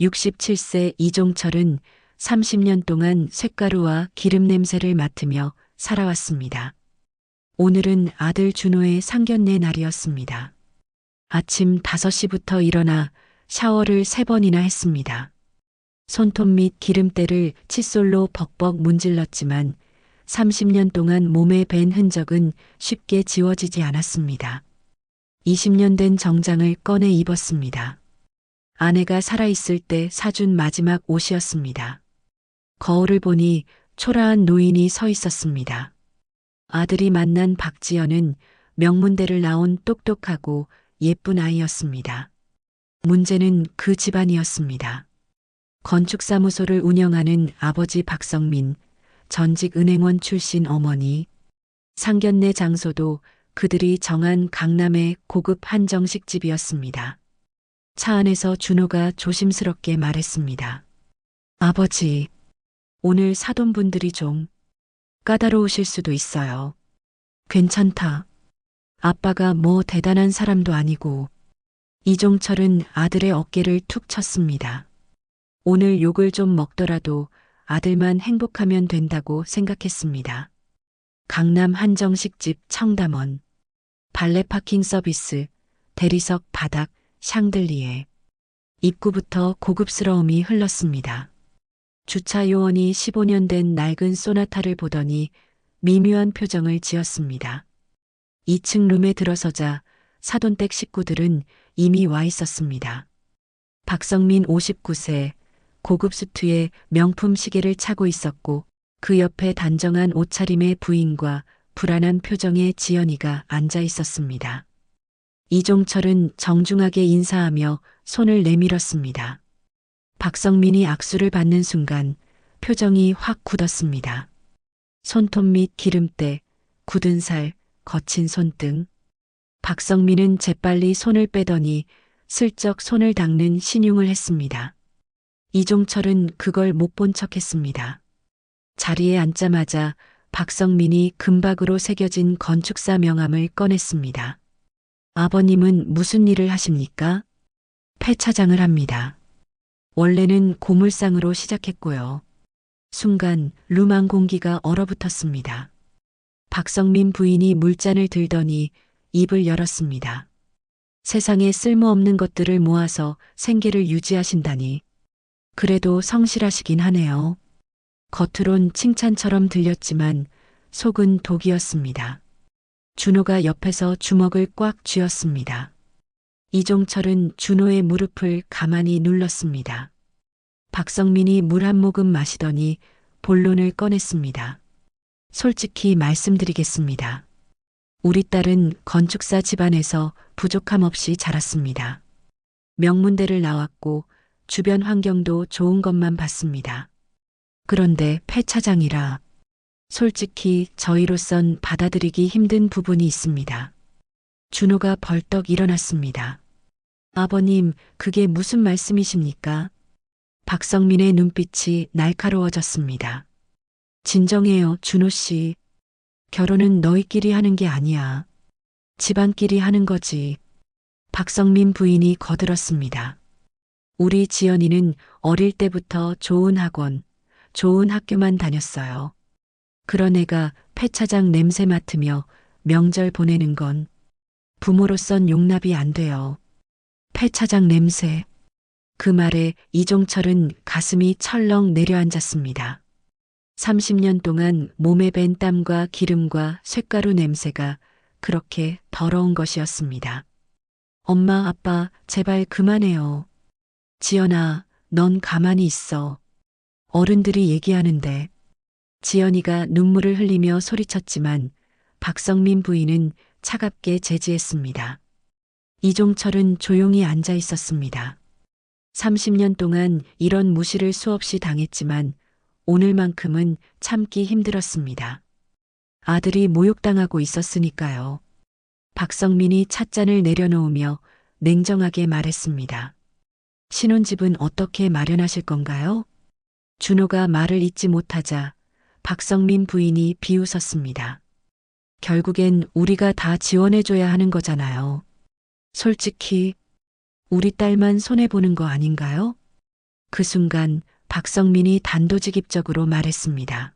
67세 이종철은 30년 동안 쇳가루와 기름 냄새를 맡으며 살아왔습니다. 오늘은 아들 준호의 상견례 날이었습니다. 아침 5시부터 일어나 샤워를 3번이나 했습니다. 손톱 및 기름때를 칫솔로 벅벅 문질렀지만 30년 동안 몸에 밴 흔적은 쉽게 지워지지 않았습니다. 20년 된 정장을 꺼내 입었습니다. 아내가 살아있을 때 사준 마지막 옷이었습니다. 거울을 보니 초라한 노인이 서 있었습니다. 아들이 만난 박지연은 명문대를 나온 똑똑하고 예쁜 아이였습니다. 문제는 그 집안이었습니다. 건축사무소를 운영하는 아버지 박성민, 전직 은행원 출신 어머니, 상견례 장소도 그들이 정한 강남의 고급 한정식집이었습니다. 차 안에서 준호가 조심스럽게 말했습니다. 아버지, 오늘 사돈분들이 좀 까다로우실 수도 있어요. 괜찮다. 아빠가 뭐 대단한 사람도 아니고. 이종철은 아들의 어깨를 툭 쳤습니다. 오늘 욕을 좀 먹더라도 아들만 행복하면 된다고 생각했습니다. 강남 한정식집 청담원, 발레 파킹 서비스, 대리석 바닥, 샹들리에. 입구부터 고급스러움이 흘렀습니다. 주차 요원이 15년 된 낡은 소나타를 보더니 미묘한 표정을 지었습니다. 2층 룸에 들어서자 사돈댁 식구들은 이미 와 있었습니다. 박성민 59세, 고급 수트에 명품 시계를 차고 있었고 그 옆에 단정한 옷차림의 부인과 불안한 표정의 지연이가 앉아 있었습니다. 이종철은 정중하게 인사하며 손을 내밀었습니다. 박성민이 악수를 받는 순간 표정이 확 굳었습니다. 손톱 및 기름때, 굳은 살, 거친 손등. 박성민은 재빨리 손을 빼더니 슬쩍 손을 닦는 신용을 했습니다. 이종철은 그걸 못 본 척했습니다. 자리에 앉자마자 박성민이 금박으로 새겨진 건축사 명함을 꺼냈습니다. 아버님은 무슨 일을 하십니까? 폐차장을 합니다. 원래는 고물상으로 시작했고요. 순간 룸안 공기가 얼어붙었습니다. 박성민 부인이 물잔을 들더니 입을 열었습니다. 세상에 쓸모없는 것들을 모아서 생계를 유지하신다니. 그래도 성실하시긴 하네요. 겉으론 칭찬처럼 들렸지만 속은 독이었습니다. 준호가 옆에서 주먹을 꽉 쥐었습니다. 이종철은 준호의 무릎을 가만히 눌렀습니다. 박성민이 물 한 모금 마시더니 본론을 꺼냈습니다. 솔직히 말씀드리겠습니다. 우리 딸은 건축사 집안에서 부족함 없이 자랐습니다. 명문대를 나왔고 주변 환경도 좋은 것만 봤습니다. 그런데 폐차장이라 솔직히 저희로선 받아들이기 힘든 부분이 있습니다. 준호가 벌떡 일어났습니다. 아버님, 그게 무슨 말씀이십니까? 박성민의 눈빛이 날카로워졌습니다. 진정해요, 준호 씨. 결혼은 너희끼리 하는 게 아니야. 집안끼리 하는 거지. 박성민 부인이 거들었습니다. 우리 지연이는 어릴 때부터 좋은 학원, 좋은 학교만 다녔어요. 그런 애가 폐차장 냄새 맡으며 명절 보내는 건 부모로선 용납이 안 돼요. 폐차장 냄새. 그 말에 이종철은 가슴이 철렁 내려앉았습니다. 30년 동안 몸에 밴 땀과 기름과 쇳가루 냄새가 그렇게 더러운 것이었습니다. 엄마, 아빠, 제발 그만해요. 지연아, 넌 가만히 있어. 어른들이 얘기하는데. 지연이가 눈물을 흘리며 소리쳤지만 박성민 부인은 차갑게 제지했습니다. 이종철은 조용히 앉아 있었습니다. 30년 동안 이런 무시를 수없이 당했지만 오늘만큼은 참기 힘들었습니다. 아들이 모욕당하고 있었으니까요. 박성민이 찻잔을 내려놓으며 냉정하게 말했습니다. 신혼집은 어떻게 마련하실 건가요? 준호가 말을 잇지 못하자 박성민 부인이 비웃었습니다. 결국엔 우리가 다 지원해줘야 하는 거잖아요. 솔직히 우리 딸만 손해보는 거 아닌가요? 그 순간 박성민이 단도직입적으로 말했습니다.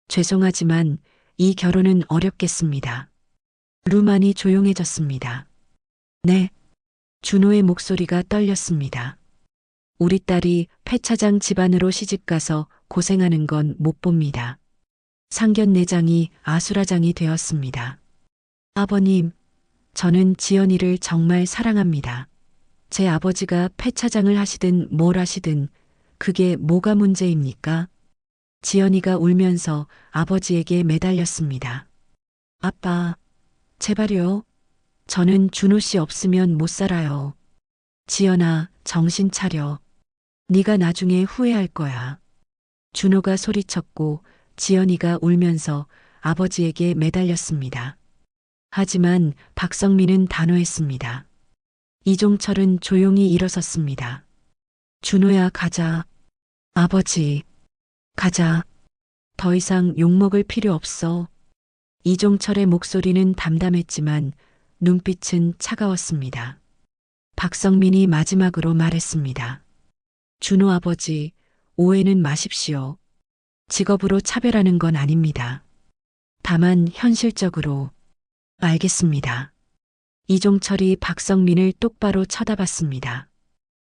죄송하지만 이 결혼은 어렵겠습니다. 루만이 조용해졌습니다. 네. 준호의 목소리가 떨렸습니다. 우리 딸이 폐차장 집안으로 시집가서 고생하는 건 못 봅니다. 상견례장이 아수라장이 되었습니다. 아버님, 저는 지연이를 정말 사랑합니다. 제 아버지가 폐차장을 하시든 뭘 하시든 그게 뭐가 문제입니까? 지연이가 울면서 아버지에게 매달렸습니다. 아빠, 제발요. 저는 준호 씨 없으면 못 살아요. 지연아, 정신 차려. 네가 나중에 후회할 거야. 준호가 소리쳤고 지연이가 울면서 아버지에게 매달렸습니다. 하지만 박성민은 단호했습니다. 이종철은 조용히 일어섰습니다. 준호야, 가자. 아버지, 가자. 더 이상 욕먹을 필요 없어. 이종철의 목소리는 담담했지만 눈빛은 차가웠습니다. 박성민이 마지막으로 말했습니다. 준호 아버지, 오해는 마십시오. 직업으로 차별하는 건 아닙니다. 다만 현실적으로. 알겠습니다. 이종철이 박성민을 똑바로 쳐다봤습니다.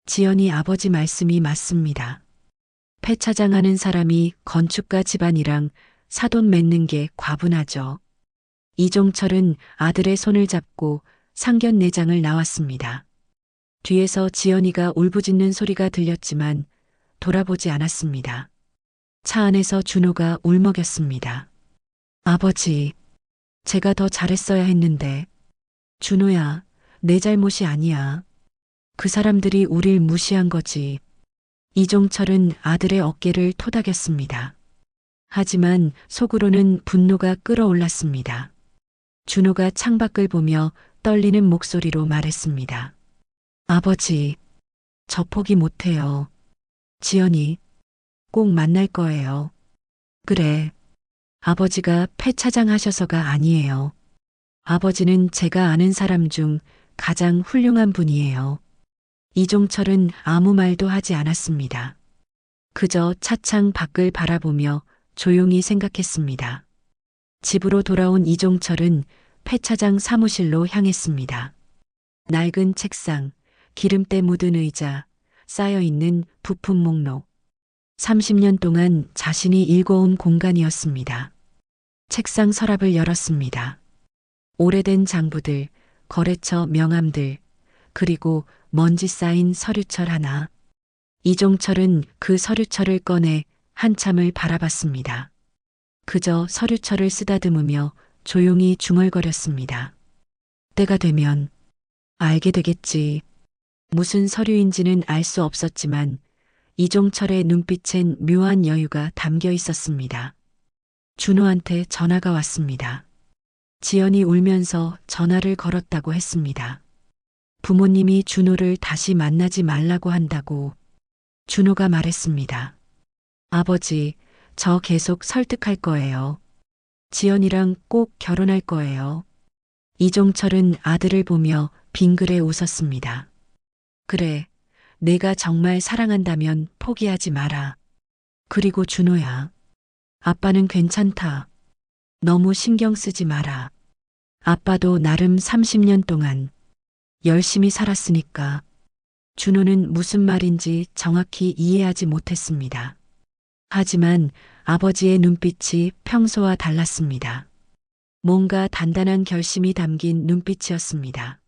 지연이 아버지 말씀이 맞습니다. 폐차장하는 사람이 건축가 집안이랑 사돈 맺는 게 과분하죠. 이종철은 아들의 손을 잡고 상견례장을 나왔습니다. 뒤에서 지연이가 울부짖는 소리가 들렸지만 돌아보지 않았습니다. 차 안에서 준호가 울먹였습니다. 아버지, 제가 더 잘했어야 했는데. 준호야, 내 잘못이 아니야. 그 사람들이 우릴 무시한 거지. 이종철은 아들의 어깨를 토닥였습니다. 하지만 속으로는 분노가 끓어올랐습니다. 준호가 창밖을 보며 떨리는 목소리로 말했습니다. 아버지, 저 포기 못해요. 지연이 꼭 만날 거예요. 그래. 아버지가 폐차장하셔서가 아니에요. 아버지는 제가 아는 사람 중 가장 훌륭한 분이에요. 이종철은 아무 말도 하지 않았습니다. 그저 차창 밖을 바라보며 조용히 생각했습니다. 집으로 돌아온 이종철은 폐차장 사무실로 향했습니다. 낡은 책상, 기름때 묻은 의자, 쌓여있는 부품 목록. 30년 동안 자신이 읽어온 공간이었습니다. 책상 서랍을 열었습니다. 오래된 장부들, 거래처 명함들, 그리고 먼지 쌓인 서류철 하나. 이종철은 그 서류철을 꺼내 한참을 바라봤습니다. 그저 서류철을 쓰다듬으며 조용히 중얼거렸습니다. 때가 되면 알게 되겠지. 무슨 서류인지는 알 수 없었지만 이종철의 눈빛엔 묘한 여유가 담겨 있었습니다. 준호한테 전화가 왔습니다. 지연이 울면서 전화를 걸었다고 했습니다. 부모님이 준호를 다시 만나지 말라고 한다고. 준호가 말했습니다. 아버지, 저 계속 설득할 거예요. 지연이랑 꼭 결혼할 거예요. 이종철은 아들을 보며 빙그레 웃었습니다. 그래, 내가 정말 사랑한다면 포기하지 마라. 그리고 준호야, 아빠는 괜찮다. 너무 신경 쓰지 마라. 아빠도 나름 30년 동안 열심히 살았으니까. 준호는 무슨 말인지 정확히 이해하지 못했습니다. 하지만 아버지의 눈빛이 평소와 달랐습니다. 뭔가 단단한 결심이 담긴 눈빛이었습니다.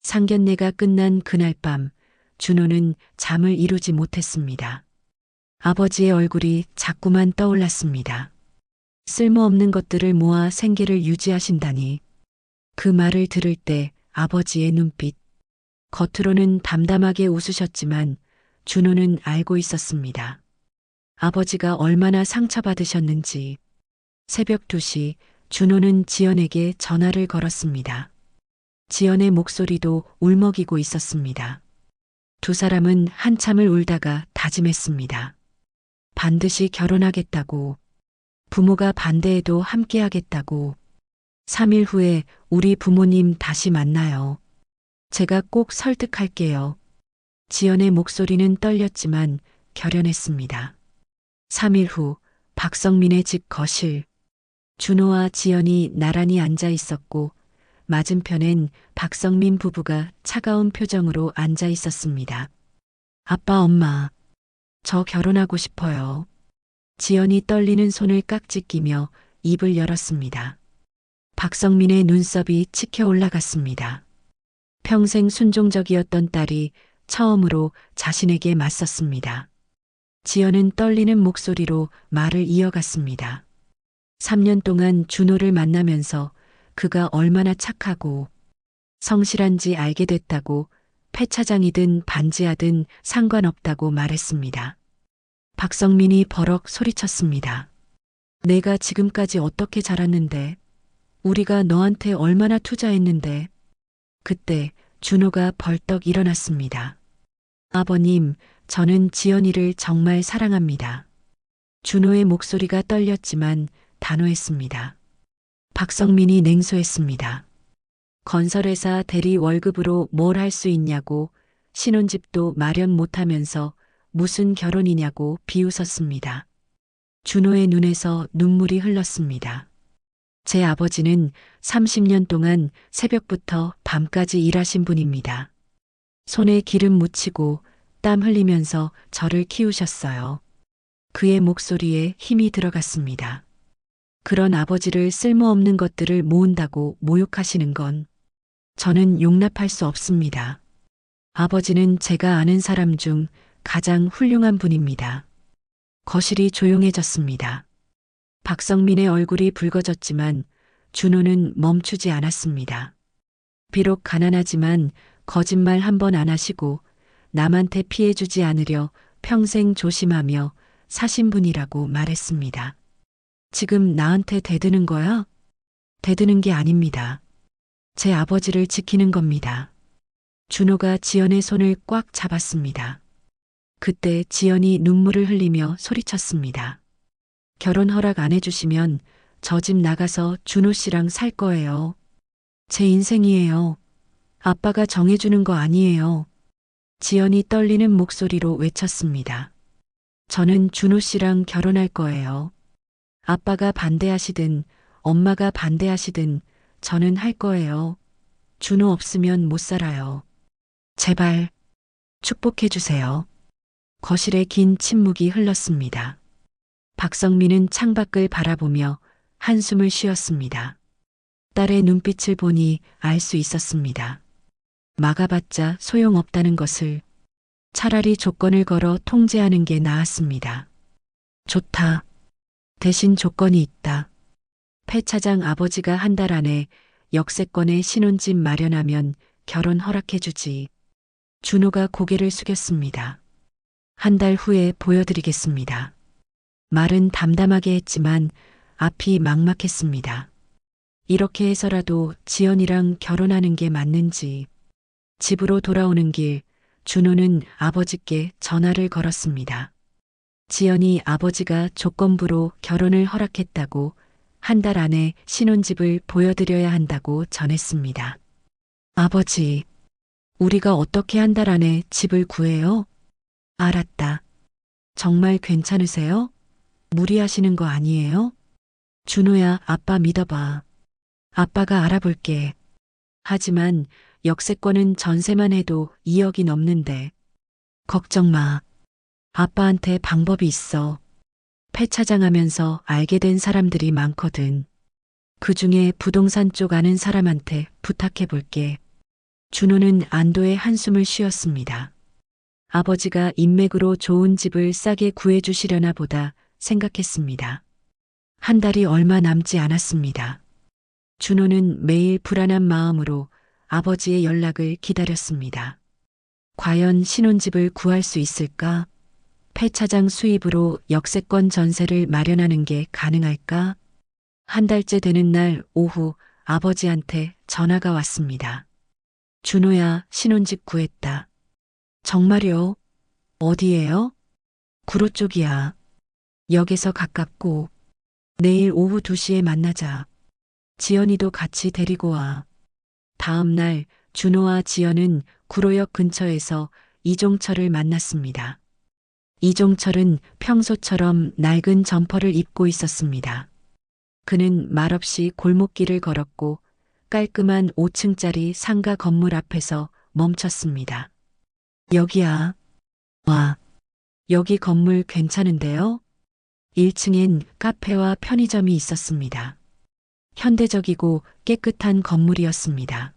상견례가 끝난 그날 밤, 준호는 잠을 이루지 못했습니다. 아버지의 얼굴이 자꾸만 떠올랐습니다. 쓸모없는 것들을 모아 생계를 유지하신다니. 그 말을 들을 때 아버지의 눈빛. 겉으로는 담담하게 웃으셨지만 준호는 알고 있었습니다. 아버지가 얼마나 상처받으셨는지. 새벽 2시 준호는 지연에게 전화를 걸었습니다. 지연의 목소리도 울먹이고 있었습니다. 두 사람은 한참을 울다가 다짐했습니다. 반드시 결혼하겠다고. 부모가 반대해도 함께하겠다고. 3일 후에 우리 부모님 다시 만나요. 제가 꼭 설득할게요. 지연의 목소리는 떨렸지만 결연했습니다. 3일 후 박성민의 집 거실. 준호와 지연이 나란히 앉아 있었고 맞은편엔 박성민 부부가 차가운 표정으로 앉아 있었습니다. 아빠, 엄마, 저 결혼하고 싶어요. 지연이 떨리는 손을 깍지 끼며 입을 열었습니다. 박성민의 눈썹이 치켜 올라갔습니다. 평생 순종적이었던 딸이 처음으로 자신에게 맞섰습니다. 지연은 떨리는 목소리로 말을 이어갔습니다. 3년 동안 준호를 만나면서 그가 얼마나 착하고 성실한지 알게 됐다고 폐차장이든 반지하든 상관없다고 말했습니다. 박성민이 버럭 소리쳤습니다. 내가 지금까지 어떻게 자랐는데, 우리가 너한테 얼마나 투자했는데. 그때 준호가 벌떡 일어났습니다. 아버님, 저는 지연이를 정말 사랑합니다. 준호의 목소리가 떨렸지만 단호했습니다. 박성민이 냉소했습니다. 건설회사 대리 월급으로 뭘 할 수 있냐고, 신혼집도 마련 못하면서 무슨 결혼이냐고 비웃었습니다. 준호의 눈에서 눈물이 흘렀습니다. 제 아버지는 30년 동안 새벽부터 밤까지 일하신 분입니다. 손에 기름 묻히고 땀 흘리면서 저를 키우셨어요. 그의 목소리에 힘이 들어갔습니다. 그런 아버지를 쓸모없는 것들을 모은다고 모욕하시는 건 저는 용납할 수 없습니다. 아버지는 제가 아는 사람 중 가장 훌륭한 분입니다. 거실이 조용해졌습니다. 박성민의 얼굴이 붉어졌지만 준호는 멈추지 않았습니다. 비록 가난하지만 거짓말 한 번 안 하시고 남한테 피해 주지 않으려 평생 조심하며 사신 분이라고 말했습니다. 지금 나한테 대드는 거야? 대드는 게 아닙니다. 제 아버지를 지키는 겁니다. 준호가 지연의 손을 꽉 잡았습니다. 그때 지연이 눈물을 흘리며 소리쳤습니다. 결혼 허락 안 해주시면 저 집 나가서 준호 씨랑 살 거예요. 제 인생이에요. 아빠가 정해주는 거 아니에요. 지연이 떨리는 목소리로 외쳤습니다. 저는 준호 씨랑 결혼할 거예요. 아빠가 반대하시든 엄마가 반대하시든 저는 할 거예요. 준호 없으면 못 살아요. 제발 축복해 주세요. 거실에 긴 침묵이 흘렀습니다. 박성민은 창밖을 바라보며 한숨을 쉬었습니다. 딸의 눈빛을 보니 알 수 있었습니다. 막아봤자 소용없다는 것을. 차라리 조건을 걸어 통제하는 게 나았습니다. 좋다. 대신 조건이 있다. 폐차장 아버지가 한 달 안에 역세권에 신혼집 마련하면 결혼 허락해주지. 준호가 고개를 숙였습니다. 한 달 후에 보여드리겠습니다. 말은 담담하게 했지만 앞이 막막했습니다. 이렇게 해서라도 지연이랑 결혼하는 게 맞는지. 집으로 돌아오는 길, 준호는 아버지께 전화를 걸었습니다. 지연이 아버지가 조건부로 결혼을 허락했다고 한 달 안에 신혼집을 보여드려야 한다고 전했습니다. 아버지, 우리가 어떻게 한 달 안에 집을 구해요? 알았다. 정말 괜찮으세요? 무리하시는 거 아니에요? 준호야, 아빠 믿어봐. 아빠가 알아볼게. 하지만 역세권은 전세만 해도 2억이 넘는데. 걱정 마. 아빠한테 방법이 있어. 폐차장하면서 알게 된 사람들이 많거든. 그 중에 부동산 쪽 아는 사람한테 부탁해 볼게. 준호는 안도의 한숨을 쉬었습니다. 아버지가 인맥으로 좋은 집을 싸게 구해주시려나 보다 생각했습니다. 한 달이 얼마 남지 않았습니다. 준호는 매일 불안한 마음으로 아버지의 연락을 기다렸습니다. 과연 신혼집을 구할 수 있을까? 폐차장 수입으로 역세권 전세를 마련하는 게 가능할까? 한 달째 되는 날 오후 아버지한테 전화가 왔습니다. 준호야, 신혼집 구했다. 정말요? 어디예요? 구로 쪽이야. 역에서 가깝고. 내일 오후 2시에 만나자. 지연이도 같이 데리고 와. 다음 날 준호와 지연은 구로역 근처에서 이종철을 만났습니다. 이종철은 평소처럼 낡은 점퍼를 입고 있었습니다. 그는 말없이 골목길을 걸었고 깔끔한 5층짜리 상가 건물 앞에서 멈췄습니다. 여기야. 와, 여기 건물 괜찮은데요? 1층엔 카페와 편의점이 있었습니다. 현대적이고 깨끗한 건물이었습니다.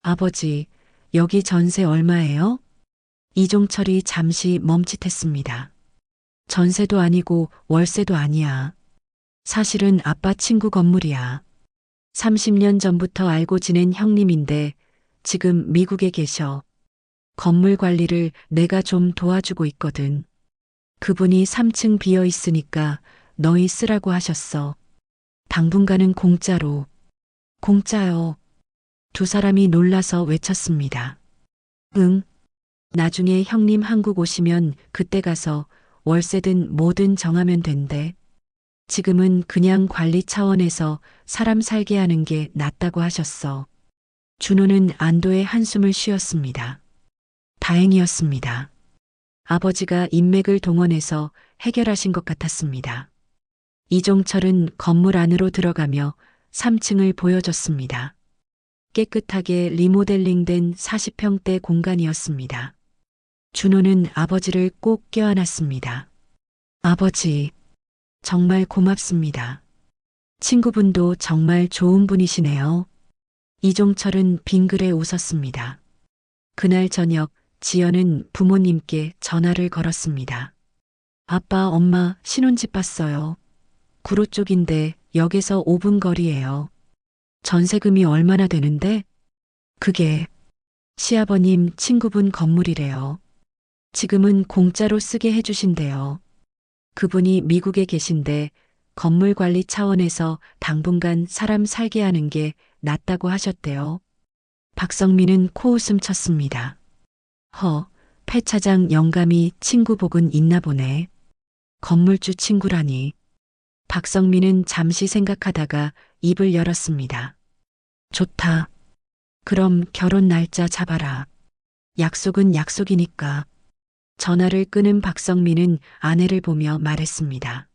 아버지, 여기 전세 얼마예요? 이종철이 잠시 멈칫했습니다. 전세도 아니고 월세도 아니야. 사실은 아빠 친구 건물이야. 30년 전부터 알고 지낸 형님인데 지금 미국에 계셔. 건물 관리를 내가 좀 도와주고 있거든. 그분이 3층 비어 있으니까 너희 쓰라고 하셨어. 당분간은 공짜로. 공짜요. 두 사람이 놀라서 외쳤습니다. 응. 나중에 형님 한국 오시면 그때 가서 월세든 뭐든 정하면 된대. 지금은 그냥 관리 차원에서 사람 살게 하는 게 낫다고 하셨어. 준호는 안도의 한숨을 쉬었습니다. 다행이었습니다. 아버지가 인맥을 동원해서 해결하신 것 같았습니다. 이종철은 건물 안으로 들어가며 3층을 보여줬습니다. 깨끗하게 리모델링된 40평대 공간이었습니다. 준호는 아버지를 꼭 껴안았습니다. 아버지, 정말 고맙습니다. 친구분도 정말 좋은 분이시네요. 이종철은 빙그레 웃었습니다. 그날 저녁 지연은 부모님께 전화를 걸었습니다. 아빠, 엄마 신혼집 봤어요. 구로 쪽인데 역에서 5분 거리예요. 전세금이 얼마나 되는데? 그게 시아버님 친구분 건물이래요. 지금은 공짜로 쓰게 해주신대요. 그분이 미국에 계신데 건물 관리 차원에서 당분간 사람 살게 하는 게 낫다고 하셨대요. 박성민은 코웃음 쳤습니다. 폐 차장 영감이 친구 복은 있나 보네. 건물주 친구라니. 박성민은 잠시 생각하다가 입을 열었습니다. 좋다. 그럼 결혼 날짜 잡아라. 약속은 약속이니까. 전화를 끊은 박성민은 아내를 보며 말했습니다.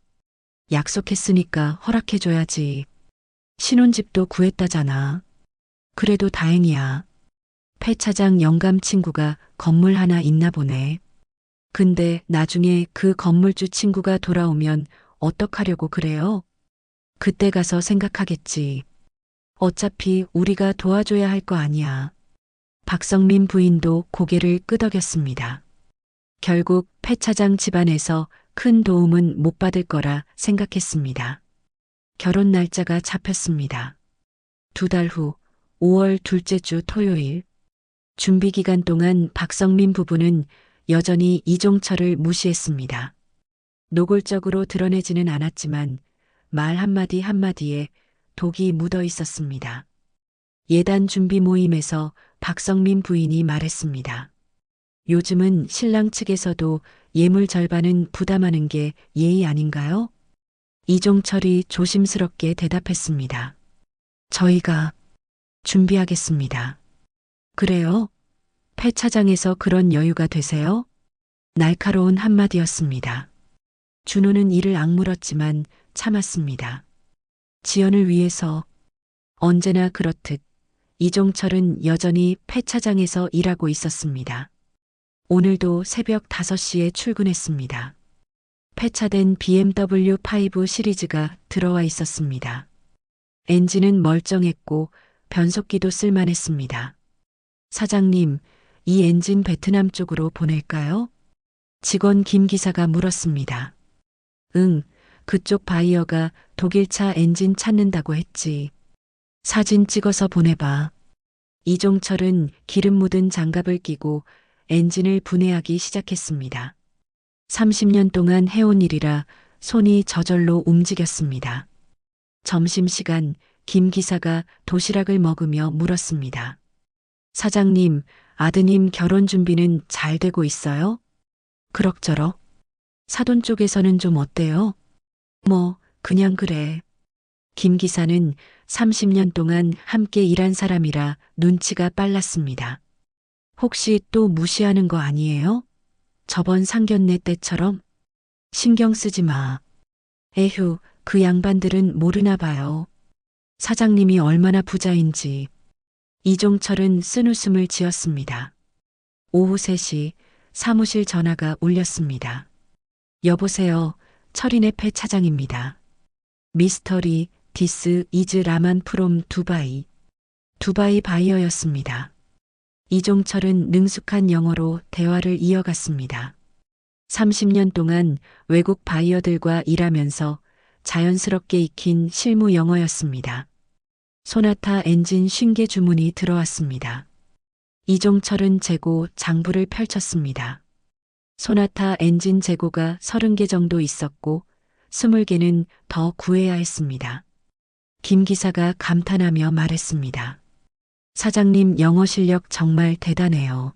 약속했으니까 허락해줘야지. 신혼집도 구했다잖아. 그래도 다행이야. 폐 차장 영감 친구가 건물 하나 있나 보네. 근데 나중에 그 건물주 친구가 돌아오면 어떡하려고 그래요? 그때 가서 생각하겠지. 어차피 우리가 도와줘야 할 거 아니야. 박성민 부인도 고개를 끄덕였습니다. 결국 폐 차장 집안에서 큰 도움은 못 받을 거라 생각했습니다. 결혼 날짜가 잡혔습니다. 2달 후 5월 둘째 주 토요일. 준비 기간 동안 박성민 부부는 여전히 이종철을 무시했습니다. 노골적으로 드러내지는 않았지만 말 한마디 한마디에 독이 묻어 있었습니다. 예단 준비 모임에서 박성민 부인이 말했습니다. 요즘은 신랑 측에서도 예물 절반은 부담하는 게 예의 아닌가요? 이종철이 조심스럽게 대답했습니다. 저희가 준비하겠습니다. 그래요? 폐 차장에서 그런 여유가 되세요? 날카로운 한마디였습니다. 준호는 이를 악물었지만 참았습니다. 지연을 위해서. 언제나 그렇듯 이종철은 여전히 폐 차장에서 일하고 있었습니다. 오늘도 새벽 5시에 출근했습니다. 폐차된 BMW5 시리즈가 들어와 있었습니다. 엔진은 멀쩡했고 변속기도 쓸만했습니다. 사장님, 이 엔진 베트남 쪽으로 보낼까요? 직원 김 기사가 물었습니다. 응, 그쪽 바이어가 독일차 엔진 찾는다고 했지. 사진 찍어서 보내봐. 이종철은 기름 묻은 장갑을 끼고 엔진을 분해하기 시작했습니다. 30년 동안 해온 일이라 손이 저절로 움직였습니다. 점심시간 김 기사가 도시락을 먹으며 물었습니다. 사장님, 아드님 결혼 준비는 잘 되고 있어요? 그럭저럭. 사돈 쪽에서는 좀 어때요? 그냥 그래. 김 기사는 30년 동안 함께 일한 사람이라 눈치가 빨랐습니다. 혹시 또 무시하는 거 아니에요? 저번 상견례 때처럼? 신경 쓰지 마. 에휴, 그 양반들은 모르나 봐요. 사장님이 얼마나 부자인지. 이종철은 쓴웃음을 지었습니다. 오후 3시 사무실 전화가 울렸습니다. 여보세요. 철인의 폐 차장입니다. 미스터리 디스 이즈 라만 프롬 두바이. 두바이 바이어였습니다. 이종철은 능숙한 영어로 대화를 이어갔습니다. 30년 동안 외국 바이어들과 일하면서 자연스럽게 익힌 실무 영어였습니다. 소나타 엔진 50개 주문이 들어왔습니다. 이종철은 재고 장부를 펼쳤습니다. 소나타 엔진 재고가 30개 정도 있었고 20개는 더 구해야 했습니다. 김 기사가 감탄하며 말했습니다. 사장님 영어 실력 정말 대단해요.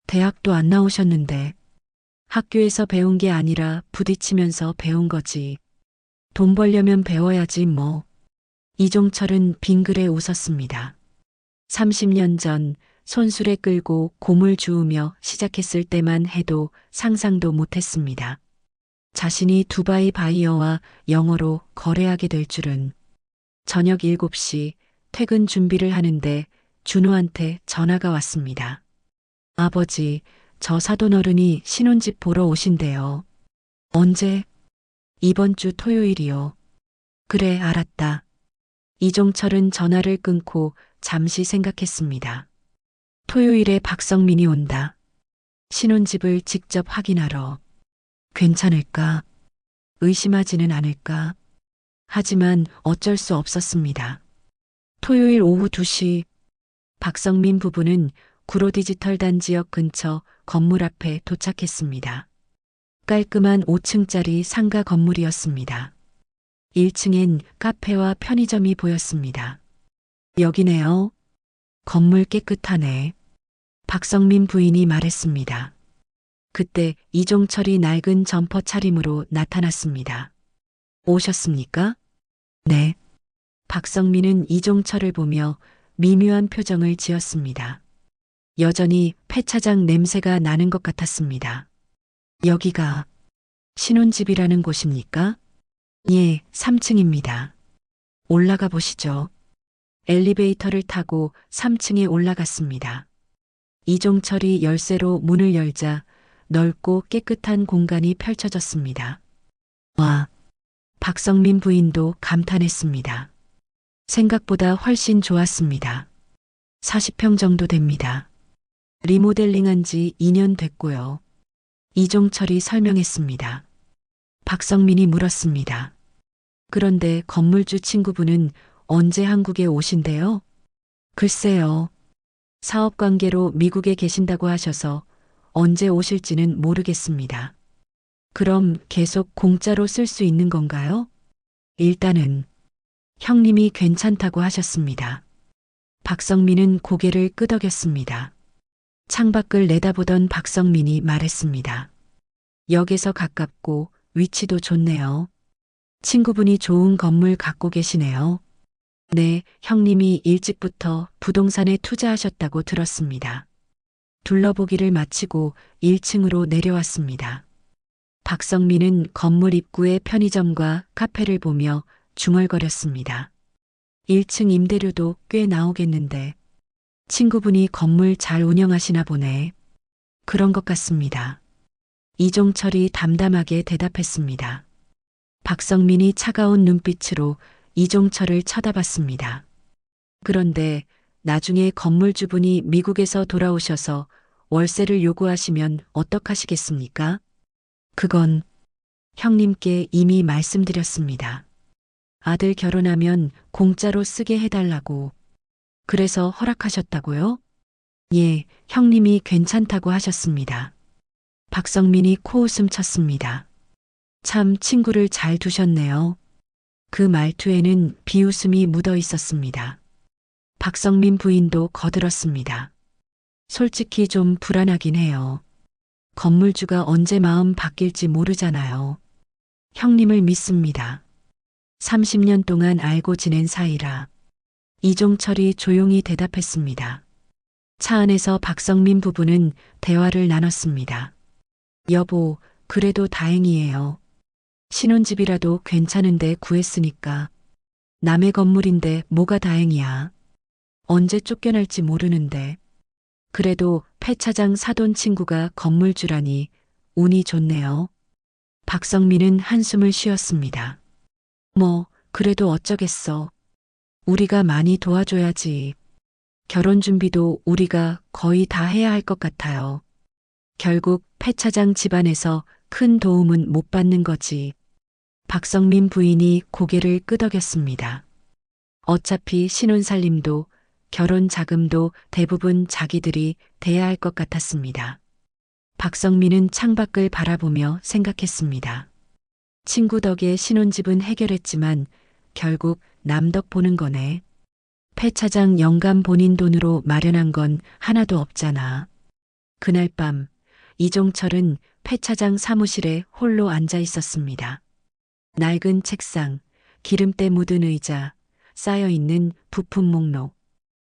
대학도 안 나오셨는데 학교에서 배운 게 아니라 부딪히면서 배운 거지. 돈 벌려면 배워야지 뭐. 이종철은 빙그레 웃었습니다. 30년 전 손수레 끌고 곰을 주우며 시작했을 때만 해도 상상도 못했습니다. 자신이 두바이 바이어와 영어로 거래하게 될 줄은. 저녁 7시 퇴근 준비를 하는데 준호한테 전화가 왔습니다. 아버지, 저 사돈어른이 신혼집 보러 오신대요. 언제? 이번 주 토요일이요. 그래, 알았다. 이종철은 전화를 끊고 잠시 생각했습니다. 토요일에 박성민이 온다. 신혼집을 직접 확인하러. 괜찮을까? 의심하지는 않을까? 하지만 어쩔 수 없었습니다. 토요일 오후 2시 박성민 부부는 구로디지털 단지역 근처 건물 앞에 도착했습니다. 깔끔한 5층짜리 상가 건물이었습니다. 1층엔 카페와 편의점이 보였습니다. 여기네요. 건물 깨끗하네. 박성민 부인이 말했습니다. 그때 이종철이 낡은 점퍼 차림으로 나타났습니다. 오셨습니까? 네. 박성민은 이종철을 보며 미묘한 표정을 지었습니다. 여전히 폐차장 냄새가 나는 것 같았습니다. 여기가 신혼집이라는 곳입니까? 예, 3층입니다. 올라가 보시죠. 엘리베이터를 타고 3층에 올라갔습니다. 이종철이 열쇠로 문을 열자 넓고 깨끗한 공간이 펼쳐졌습니다. 와, 박성민 부인도 감탄했습니다. 생각보다 훨씬 좋았습니다. 40평 정도 됩니다. 리모델링한 지 2년 됐고요. 이종철이 설명했습니다. 박성민이 물었습니다. 그런데 건물주 친구분은 언제 한국에 오신대요? 글쎄요. 사업 관계로 미국에 계신다고 하셔서 언제 오실지는 모르겠습니다. 그럼 계속 공짜로 쓸 수 있는 건가요? 일단은 형님이 괜찮다고 하셨습니다. 박성민은 고개를 끄덕였습니다. 창밖을 내다보던 박성민이 말했습니다. 역에서 가깝고 위치도 좋네요. 친구분이 좋은 건물 갖고 계시네요. 네, 형님이 일찍부터 부동산에 투자하셨다고 들었습니다. 둘러보기를 마치고 1층으로 내려왔습니다. 박성민은 건물 입구의 편의점과 카페를 보며 중얼거렸습니다. 1층 임대료도 꽤 나오겠는데 친구분이 건물 잘 운영하시나 보네. 그런 것 같습니다. 이종철이 담담하게 대답했습니다. 박성민이 차가운 눈빛으로 이종철을 쳐다봤습니다. 그런데 나중에 건물주분이 미국에서 돌아오셔서 월세를 요구하시면 어떡하시겠습니까? 그건 형님께 이미 말씀드렸습니다. 아들 결혼하면 공짜로 쓰게 해달라고. 그래서 허락하셨다고요? 예, 형님이 괜찮다고 하셨습니다. 박성민이 코웃음 쳤습니다. 참 친구를 잘 두셨네요. 그 말투에는 비웃음이 묻어 있었습니다. 박성민 부인도 거들었습니다. 솔직히 좀 불안하긴 해요. 건물주가 언제 마음 바뀔지 모르잖아요. 형님을 믿습니다. 30년 동안 알고 지낸 사이라. 이종철이 조용히 대답했습니다. 차 안에서 박성민 부부는 대화를 나눴습니다. 여보, 그래도 다행이에요. 신혼집이라도 괜찮은데 구했으니까. 남의 건물인데 뭐가 다행이야. 언제 쫓겨날지 모르는데. 그래도 폐차장 사돈 친구가 건물주라니 운이 좋네요. 박성민은 한숨을 쉬었습니다. 뭐, 그래도 어쩌겠어. 우리가 많이 도와줘야지. 결혼 준비도 우리가 거의 다 해야 할 것 같아요. 결국 폐차장 집안에서 큰 도움은 못 받는 거지. 박성민 부인이 고개를 끄덕였습니다. 어차피 신혼살림도 결혼 자금도 대부분 자기들이 대야 할 것 같았습니다. 박성민은 창밖을 바라보며 생각했습니다. 친구 덕에 신혼집은 해결했지만 결국 남덕 보는 거네. 폐차장 영감 본인 돈으로 마련한 건 하나도 없잖아. 그날 밤 이종철은 폐차장 사무실에 홀로 앉아 있었습니다. 낡은 책상, 기름때 묻은 의자, 쌓여있는 부품 목록.